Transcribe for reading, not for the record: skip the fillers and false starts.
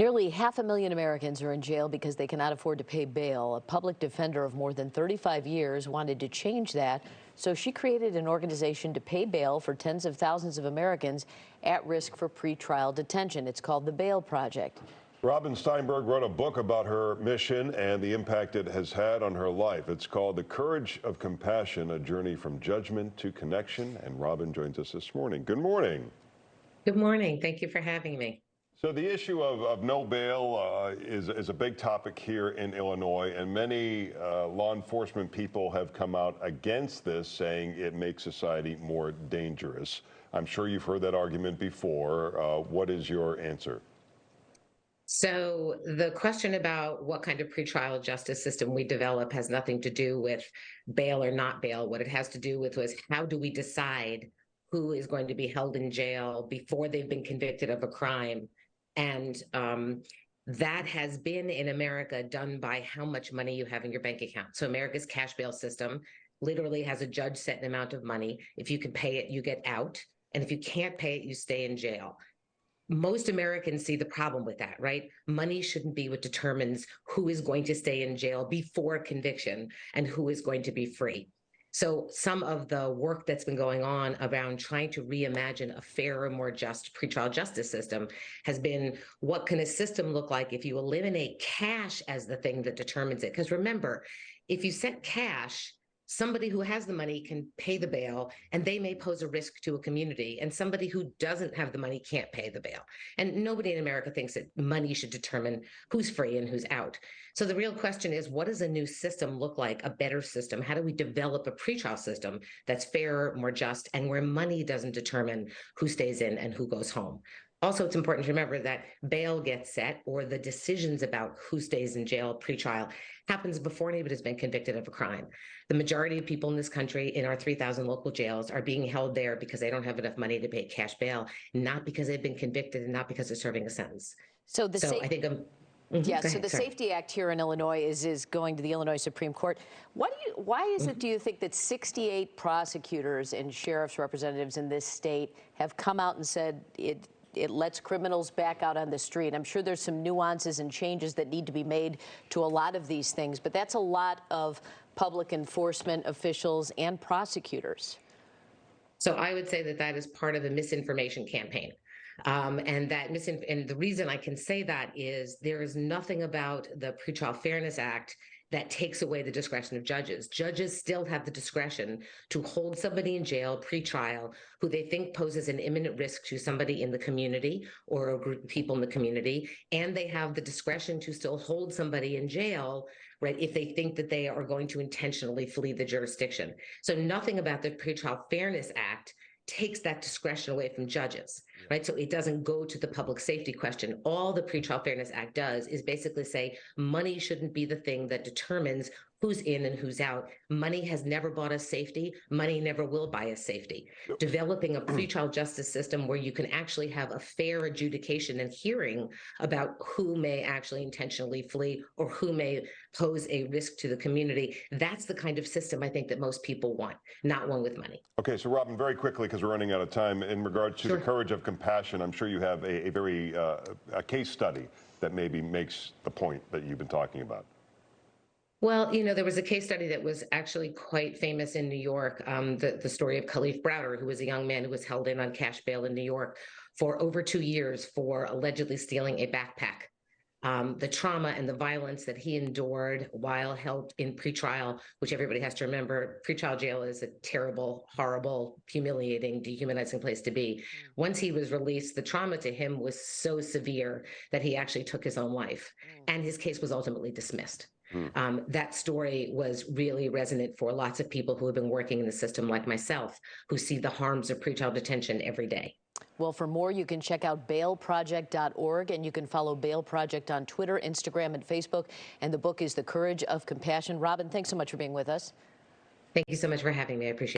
Nearly 500,000 Americans are in jail because they cannot afford to pay bail. A public defender of more than 35 years wanted to change that, so she created an organization to pay bail for tens of thousands of Americans at risk for pretrial detention. It's called the Bail Project. Robin Steinberg wrote a book about her mission and the impact it has had on her life. It's called The Courage of Compassion, a journey from judgment to connection. And Robin joins us this morning. Good morning. Good morning. Thank you for having me. So the issue of no bail is a big topic here in Illinois, and many law enforcement people have come out against this, saying it makes society more dangerous. I'm sure you've heard that argument before. What is your answer? So the question about what kind of pretrial justice system we develop has nothing to do with bail or not bail. What it has to do with was how do we decide who is going to be held in jail before they've been convicted of a crime? And that has been in America done by how much money you have in your bank account. So America's cash bail system literally has a judge set an amount of money. If you can pay it, you get out. And if you can't pay it, you stay in jail. Most Americans see the problem with that, right? Money shouldn't be what determines who is going to stay in jail before conviction and who is going to be free. So some of the work that's been going on around trying to reimagine a fairer, more just pretrial justice system has been, what can a system look like if you eliminate cash as the thing that determines it? Because remember, if you set cash, somebody who has the money can pay the bail, and they may pose a risk to a community, and somebody who doesn't have the money can't pay the bail. And nobody in America thinks that money should determine who's free and who's out. So the real question is, what does a new system look like, a better system? How do we develop a pretrial system that's fairer, more just, and where money doesn't determine who stays in and who goes home? Also, it's important to remember that bail gets set, or the decisions about who stays in jail pretrial happens before anybody's been convicted of a crime. The majority of people in this country in our 3,000 local jails are being held there because they don't have enough money to pay cash bail, not because they've been convicted and not because they're serving a sentence. So I think so the Sorry. Safety Act here in Illinois is going to the Illinois Supreme Court. Why is it, do you think, that 68 prosecutors and sheriff's representatives in this state have come out and said it lets criminals back out on the street? I'm sure there's some nuances and changes that need to be made to a lot of these things, but that's a lot of public enforcement officials and prosecutors. So I would say that that is part of a misinformation campaign. And the reason I can say that is there is nothing about the Pretrial Fairness Act that takes away the discretion of judges. Judges still have the discretion to hold somebody in jail pre-trial who they think poses an imminent risk to somebody in the community or a group of people in the community, and they have the discretion to still hold somebody in jail, right, if they think that they are going to intentionally flee the jurisdiction. So nothing about the Pretrial Fairness Act takes that discretion away from judges, right? So it doesn't go to the public safety question. All the Pretrial Fairness Act does is basically say money shouldn't be the thing that determines who's in and who's out. Money has never bought us safety. Money never will buy us safety. Developing a pretrial justice system where you can actually have a fair adjudication and hearing about who may actually intentionally flee or who may pose a risk to the community, that's the kind of system I think that most people want, not one with money. Okay, so Robin, very quickly, because we're running out of time, in regard to Sure. the courage of compassion, I'm sure you have a case study that maybe makes the point that you've been talking about. Well, there was a case study that was actually quite famous in New York, the story of Khalif Browder, who was a young man who was held in on cash bail in New York for over 2 years for allegedly stealing a backpack. The trauma and the violence that he endured while held in pretrial, which everybody has to remember, pretrial jail is a terrible, horrible, humiliating, dehumanizing place to be. Once he was released, the trauma to him was so severe that he actually took his own life, and his case was ultimately dismissed. That story was really resonant for lots of people who have been working in the system like myself, who see the harms of pretrial detention every day. Well, for more, you can check out bailproject.org, and you can follow Bail Project on Twitter, Instagram, and Facebook. And the book is The Courage of Compassion. Robin, thanks so much for being with us. Thank you so much for having me. I appreciate it.